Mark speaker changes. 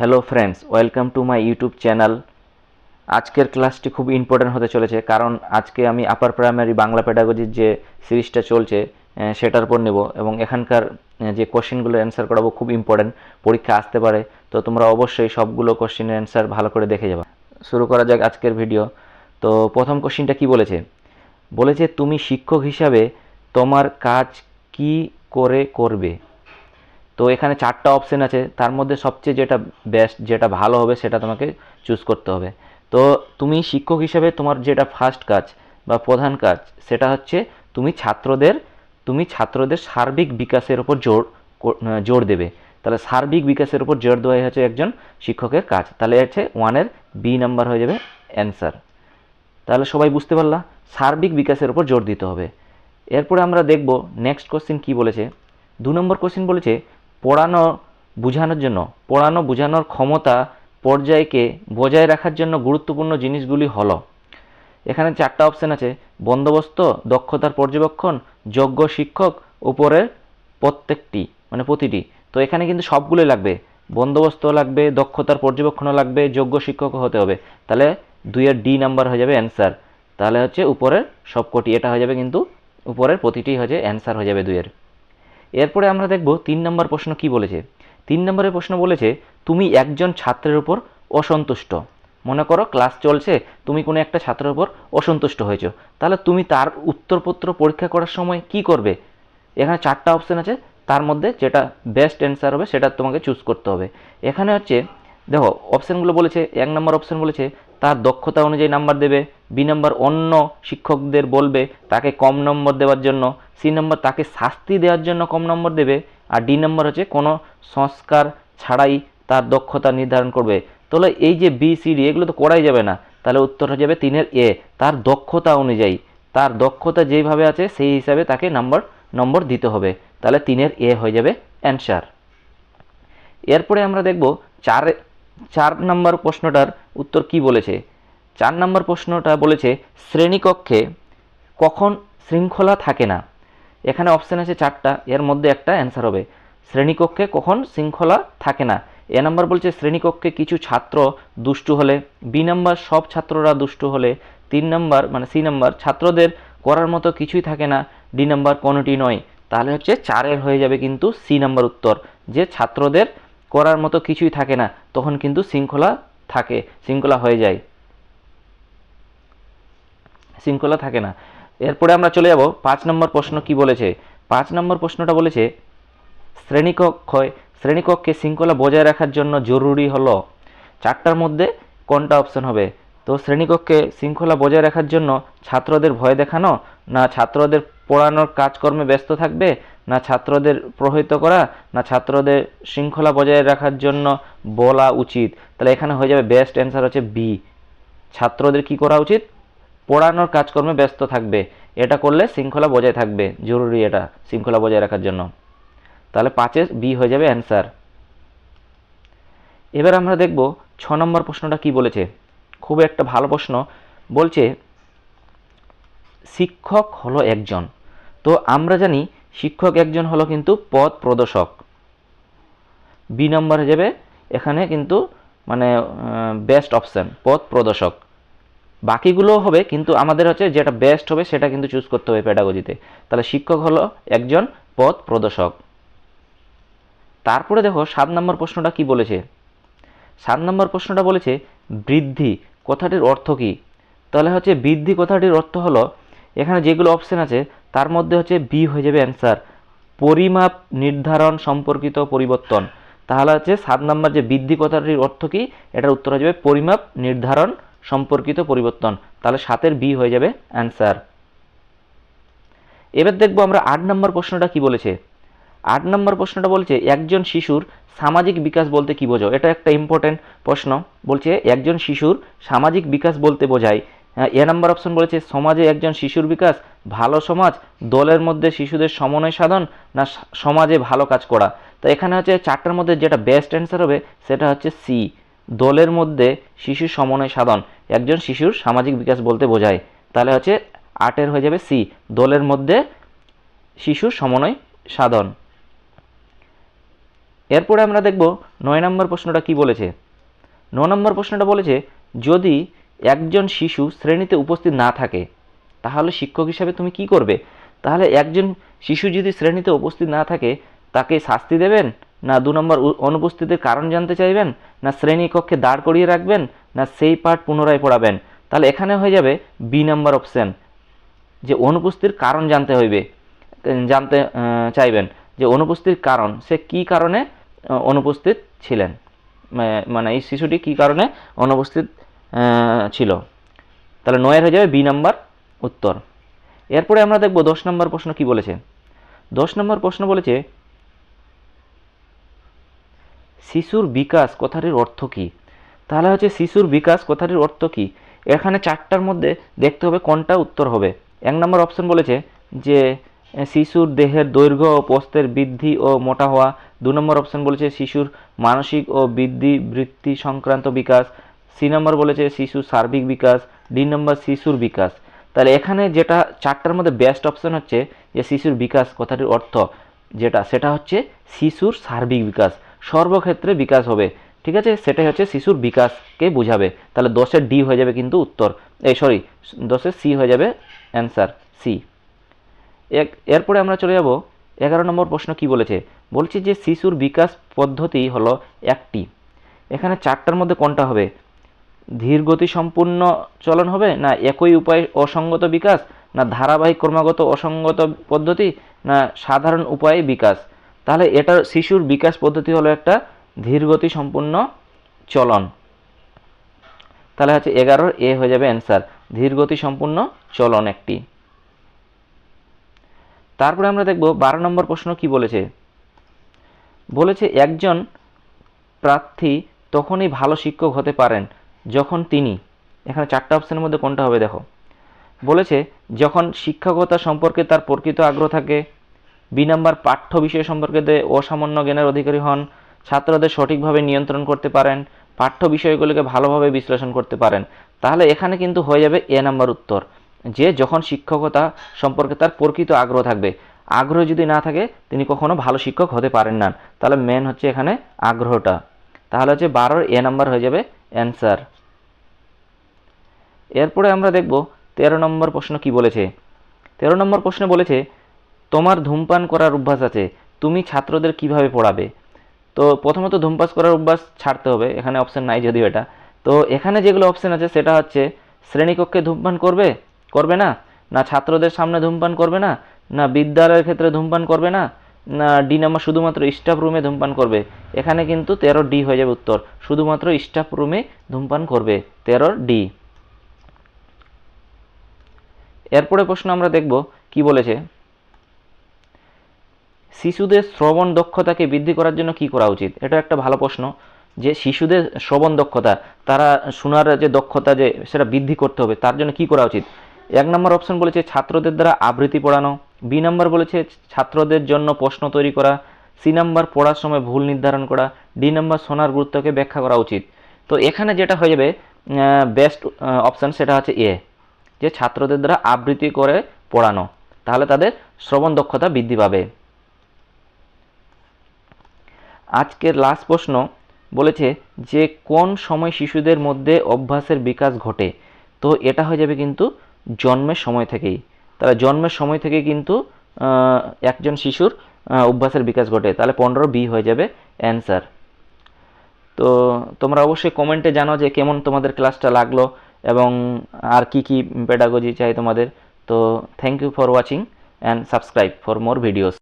Speaker 1: Hello friends, welcome to my YouTube channel. আজকের ক্লাসটি খুব ইম্পর্টেন্ট হতে চলেছে, কারণ আজকে আমি আপার প্রাইমারি বাংলা পেডাগজির যে সিরিজটা চলছে সেটার উপর নেব এবং এখানকার যে কোশ্চেনগুলো অ্যান্সার করাবো খুব ইম্পর্টেন্ট, পরীক্ষা আসতে পারে। তো তোমরা অবশ্যই সবগুলো কোশ্চেনের অ্যান্সার ভালো করে দেখে যাবে। শুরু করা যাক আজকের ভিডিও। তো প্রথম কোশ্চেনটা কি বলেছে? বলেছে তুমি শিক্ষক হিসাবে তোমার কাজ কি করে করবে। তো এখানে চারটা অপশন আছে, তার মধ্যে সবচেয়ে যেটা বেস্ট, যেটা ভালো হবে সেটা তোমাকে চুজ করতে হবে। তো তুমি শিক্ষক হিসেবে তোমার যেটা ফার্স্ট কাজ বা প্রধান কাজ সেটা হচ্ছে তুমি ছাত্রদের সার্বিক বিকাশের উপর জোর দেবে। তাহলে সার্বিক বিকাশের উপর জোর দেওয়াই হচ্ছে একজন শিক্ষকের কাজ। তাহলে হচ্ছে ওয়ানের বি নাম্বার হয়ে যাবে অ্যান্সার। তাহলে সবাই বুঝতে পারলা, সার্বিক বিকাশের উপর জোর দিতে হবে। এরপরে আমরা দেখব নেক্সট কোশ্চেন কি বলেছে। 2 নম্বর কোশ্চেন বলেছে পড়ানো বোঝানোর ক্ষমতা পর্যায়কে বজায় রাখার জন্য গুরুত্বপূর্ণ জিনিসগুলি হলো। এখানে চারটা অপশন আছে: বন্দোবস্ত, দক্ষতার পর্যবেক্ষণ, যোগ্য শিক্ষক, উপরের প্রত্যেকটি মানে প্রতিটি। তো এখানে কিন্তু সবগুলোই লাগবে, বন্দোবস্ত লাগবে, দক্ষতার পর্যবেক্ষণও লাগবে, যোগ্য শিক্ষকও হতে হবে। তাহলে 2-এর ডি নাম্বার হয়ে যাবে অ্যান্সার। তাহলে হচ্ছে উপরের সবকটি, এটা হয়ে যাবে কিন্তু উপরের প্রতিটি হয়ে যাবে অ্যান্সার হয়ে যাবে 2-এর। এরপরে আমরা দেখব 3 নম্বর প্রশ্ন কি বলেছে। 3 নম্বরের প্রশ্ন বলেছে তুমি একজন ছাত্রের উপর অসন্তুষ্ট। মনে করো ক্লাস চলছে, তুমি কোনো একটা ছাত্রের উপর অসন্তুষ্ট হয়েছো, তাহলে তুমি তার উত্তরপত্র পরীক্ষা করার সময় কি করবে? এখানে চারটা অপশন আছে, তার মধ্যে যেটা বেস্ট অ্যান্সার হবে সেটা তোমাকে চুজ করতে হবে। এখানে হচ্ছে দেখো অপশানগুলো বলেছে। 1 নম্বর অপশন বলেছে তার দক্ষতা অনুযায়ী নাম্বার দেবে। বি নাম্বার অন্য শিক্ষকদের বলবে তাকে কম নম্বর দেওয়ার জন্য। সি নম্বর তাকে শাস্তি দেওয়ার জন্য কম নম্বর দেবে। আর ডি নম্বর হচ্ছে কোনো সংস্কার ছাড়াই তার দক্ষতা নির্ধারণ করবে। তাহলে এই যে বি সি ডি এগুলো তো করাই যাবে না, তাহলে উত্তর হয়ে যাবে 3-এর এ, তার দক্ষতা অনুযায়ী। তার দক্ষতা যেইভাবে আছে সেই হিসাবে তাকে নম্বর দিতে হবে। তাহলে 3-এর এ হয়ে যাবে অ্যান্সার। এরপরে আমরা দেখব 4 নম্বর প্রশ্নটার উত্তর কি বলেছে। 4 নম্বর প্রশ্নটা বলেছে শ্রেণীকক্ষে কখন শৃঙ্খলা থাকে না। এখানে অপশান আছে 4টা, এর মধ্যে একটা অ্যান্সার হবে। শ্রেণীকক্ষে কখন শৃঙ্খলা থাকে না। এ নাম্বার বলছে শ্রেণীকক্ষে কিছু ছাত্র দুষ্টু হলে। বি নাম্বার সব ছাত্ররা দুষ্টু হলে। 3 নম্বর মানে সি নাম্বার ছাত্রদের করার মতো কিছুই থাকে না। ডি নাম্বার কোনোটি নয়। তাহলে হচ্ছে 4-এর হয়ে যাবে কিন্তু সি নাম্বার উত্তর, যে ছাত্রদের করার মতো কিছুই থাকে না, তখন কিন্তু শৃঙ্খলা হয়ে যায়, শৃঙ্খলা থাকে না। এরপরে আমরা চলে যাব 5 নম্বর প্রশ্ন কি বলেছে। 5 নম্বর প্রশ্নটা বলেছে শ্রেণীকক্ষে শৃঙ্খলা বজায় রাখার জন্য জরুরি হলো। 4টার মধ্যে কোনটা অপশন হবে? তো শ্রেণীকক্ষে শৃঙ্খলা বজায় রাখার জন্য ছাত্রদের ভয় দেখানো, না ছাত্রদের পড়ানোর কাজকর্মে ব্যস্ত থাকবে, না ছাত্রদের প্রভাবিত করা, না ছাত্রদের শৃঙ্খলা বজায় রাখার জন্য বলা উচিত। তাহলে এখানে হয়ে যাবে বেস্ট অ্যান্সার হচ্ছে বি, ছাত্রদের কি করা উচিত? পড়ানোর কাজকর্মে ব্যস্ত থাকবে। এটা করলে শৃঙ্খলা বজায় থাকবে, জরুরি এটা শৃঙ্খলা বজায় রাখার জন্য। তাহলে 5-এর বি হয়ে যাবে অ্যান্সার। এবার আমরা দেখব 6 নম্বর প্রশ্নটা কি বলেছে। খুব একটা ভালো প্রশ্ন। বলছে শিক্ষক হলো একজন। তো আমরা জানি শিক্ষক একজন হলো কিন্তু পথ প্রদর্শক। বি নম্বর হয়ে যাবে এখানে কিন্তু মানে বেস্ট অপশন, পথ প্রদর্শক। বাকিগুলো হবে কিন্তু আমাদের হচ্ছে যেটা বেস্ট হবে সেটা কিন্তু চুজ করতে হবে পেডাগজিতে। তাহলে শিক্ষক হলো একজন পথ প্রদর্শক। তারপরে দেখো 7 নম্বর প্রশ্নটা কি বলেছে। 7 নম্বর প্রশ্নটা বলেছে বৃদ্ধি কথাটির অর্থ কী। তাহলে হচ্ছে বৃদ্ধি কথাটির অর্থ হলো, এখানে যেগুলো অপশন আছে তার মধ্যে হচ্ছে বি হয়ে যাবে অ্যান্সার, পরিমাপ নির্ধারণ সম্পর্কিত পরিবর্তন। তাহলে হচ্ছে 7 নম্বর যে বৃদ্ধি কথাটির অর্থ কী, এটার উত্তর হয়ে যাবে পরিমাপ নির্ধারণ সম্পর্কিত পরিবর্তন। তাহলে 7-এর বি হয়ে যাবে অ্যান্সার। এবার দেখবো আমরা 8 নম্বর প্রশ্নটা কি বলেছে। 8 নম্বর প্রশ্নটা বলছে একজন শিশুর সামাজিক বিকাশ বলতে কি বোঝো। এটা একটা ইম্পর্টেন্ট প্রশ্ন। বলছে একজন শিশুর সামাজিক বিকাশ বলতে বোঝায়। এ নাম্বার অপশন বলেছে সমাজে একজন শিশুর বিকাশ, ভালো সমাজ, দলের মধ্যে শিশুদের সমন্বয় সাধন, না সমাজে ভালো কাজ করা। তো এখানে হচ্ছে 4টার মধ্যে যেটা বেস্ট অ্যান্সার হবে সেটা হচ্ছে সি, দলের মধ্যে শিশুর সমন্বয় সাধন একজন শিশুর সামাজিক বিকাশ বলতে বোঝায়। তাহলে হচ্ছে 8-এর হয়ে যাবে সি, দলের মধ্যে শিশুর সমন্বয় সাধন। এরপরে আমরা দেখব 9 নম্বর প্রশ্নটা কি বলেছে। 9 নম্বর প্রশ্নটা বলেছে, যদি একজন শিশু শ্রেণীতে উপস্থিত না থাকে তাহলে শিক্ষক হিসাবে তুমি কি করবে। তাহলে একজন শিশু যদি শ্রেণীতে উপস্থিত না থাকে তাকে শাস্তি দেবেন, না 2 নম্বর অনুপস্থিতির কারণ জানতে চাইবেন, না শ্রেণী কক্ষে দাঁড় করিয়ে রাখবেন, না সেই পাঠ পুনরায় পড়াবেন। তাহলে এখানে হয়ে যাবে বি নাম্বার অপশান, যে অনুপস্থিতির কারণ জানতে চাইবেন, যে অনুপস্থিতির কারণ, সে কি কারণে অনুপস্থিত ছিলেন, মানে এই শিশুটি কি কারণে অনুপস্থিত ছিল। তাহলে 9 হয়ে যাবে বি নাম্বার উত্তর। এরপরে আমরা দেখব 10 নম্বর প্রশ্ন কি বলেছে। 10 নম্বর প্রশ্ন বলেছে, শিশুর বিকাশ কথাটির অর্থ কী। তাহলে হচ্ছে শিশুর বিকাশ কথাটির অর্থ কী, এখানে 4টার মধ্যে দেখতে হবে কোনটা উত্তর হবে। 1 নম্বর অপশন বলেছে যে শিশুর দেহের দৈর্ঘ্য ও প্রস্থের বৃদ্ধি ও মোটা হওয়া। 2 নম্বর অপশন বলেছে শিশুর মানসিক ও বৃত্তি সংক্রান্ত বিকাশ। সি নম্বর বলেছে শিশুর সার্বিক বিকাশ। ডি নম্বর শিশুর বিকাশ। তাহলে এখানে যেটা 4টার মধ্যে বেস্ট অপশন হচ্ছে যে শিশুর বিকাশ কথাটির অর্থ সেটা হচ্ছে শিশুর সার্বিক বিকাশ, সর্বক্ষেত্রে বিকাশ হবে। ঠিক আছে, সেটাই হচ্ছে শিশুর বিকাশকে বোঝাবে। তাহলে 10-এর ডি হয়ে যাবে কিন্তু উত্তর, 10-এর সি হয়ে যাবে অ্যান্সার সি। এরপরে আমরা চলে যাব 11 নম্বর প্রশ্ন কি বলেছে। বলছি যে শিশুর বিকাশ পদ্ধতি হলো একটি, এখানে 4টার মধ্যে কোনটা হবে। ধীরগতি সম্পূর্ণ চলন হবে, না একই উপায় অসঙ্গত বিকাশ, না ধারাবাহিক ক্রমাগত অসঙ্গত পদ্ধতি, না সাধারণ উপায়ে বিকাশ। তাহলে এটার শিশুর বিকাশ পদ্ধতি হলো একটা ধীরগতি সম্পূর্ণ চলন। তাহলে হচ্ছে 11-এর এ হয়ে যাবে অ্যান্সার, ধীরগতি সম্পূর্ণ চলন একটি। তারপরে আমরা দেখব 12 নম্বর প্রশ্ন কি বলেছে। বলেছে একজন প্রার্থী তখনই ভালো শিক্ষক হতে পারেন যখন তিনি, এখানে 4টা অপশনের মধ্যে কোনটা হবে দেখো। বলেছে যখন শিক্ষকতা সম্পর্কে তার প্রকৃত আগ্রহ থাকে, বি নাম্বার পাঠ্য বিষয় সম্পর্কে অসামান্য জ্ঞানের অধিকারী হন, ছাত্রদের সঠিকভাবে নিয়ন্ত্রণ করতে পারেন, পাঠ্য বিষয়গুলিকে ভালোভাবে বিশ্লেষণ করতে পারেন। তাহলে এখানে কিন্তু হয়ে যাবে এ নাম্বার উত্তর, যে যখন শিক্ষকতা সম্পর্কে তার প্রকৃত আগ্রহ থাকবে। আগ্রহ যদি না থাকে তিনি কখনো ভালো শিক্ষক হতে পারেন না। তাহলে মেন হচ্ছে এখানে আগ্রহটা। তাহলে হচ্ছে 12-এর এ নাম্বার হয়ে যাবে অ্যান্সার। এরপরে আমরা দেখব 13 নম্বর প্রশ্ন কি বলেছে। 13 নম্বর প্রশ্নে বলেছে তোমার ধূমপান করার অভ্যাস আছে, তুমি ছাত্রদের কিভাবে পড়াবে। তো প্রথমত ধূমপান করার অভ্যাস ছাড়তে হবে, এখানে অপশন নাই যদিও এটা। তো এখানে যেগুলো অপশন আছে সেটা হচ্ছে শ্রেণীকক্ষে ধূমপান করবে না, না ছাত্রদের সামনে ধূমপান করবে না, না বিদ্যালয়ের ক্ষেত্রে ধূমপান করবে না, না ডি নাম্বার শুধুমাত্র স্টাফ রুমে ধূমপান করবে। এখানে কিন্তু 13 ডি হয়ে যাবে উত্তর, শুধুমাত্র স্টাফ রুমে ধূমপান করবে, 13 ডি। এরপরে প্রশ্ন আমরা দেখব কি বলেছে। শিশুদের শ্রবণ দক্ষতাকে বৃদ্ধি করার জন্য কি করা উচিত। এটা একটা ভালো প্রশ্ন, যে শিশুদের শ্রবণ দক্ষতা, তারা শোনার যে দক্ষতা যে সেটা বৃদ্ধি করতে হবে, তার জন্য কি করা উচিত। 1 নম্বর অপশন বলেছে ছাত্রদের দ্বারা আবৃত্তি পড়ানো, বি নাম্বার বলেছে ছাত্রদের জন্য প্রশ্ন তৈরি করা, সি নাম্বার পড়ার সময় ভুল নির্ধারণ করা, ডি নাম্বার শোনার গুরুত্বকে ব্যাখ্যা করা উচিত। তো এখানে যেটা হয়ে যাবে বেস্ট অপশন সেটা হচ্ছে এ, যে ছাত্রদের দ্বারা আবৃত্তি করে পড়ানো, তাহলে তাদের শ্রবণ দক্ষতা বৃদ্ধি পাবে। আজকের লাস্ট প্রশ্ন বলেছে যে কোন সময় শিশুদের মধ্যে অভ্যাসের বিকাশ ঘটে। তো এটা হয়ে যাবে কিন্তু জন্মের সময় থেকেই। তাহলে জন্মের সময় থেকে কিন্তু একজন শিশুর অভ্যাসের বিকাশ ঘটে, তাহলে 15 বি হয়ে যাবে অ্যান্সার। তো তোমরা অবশ্যই কমেন্টে জানো যে কেমন তোমাদের ক্লাসটা লাগলো এবং আর কি কি পেডাগজি চাই তোমাদের। তো thank you for watching and subscribe for more videos.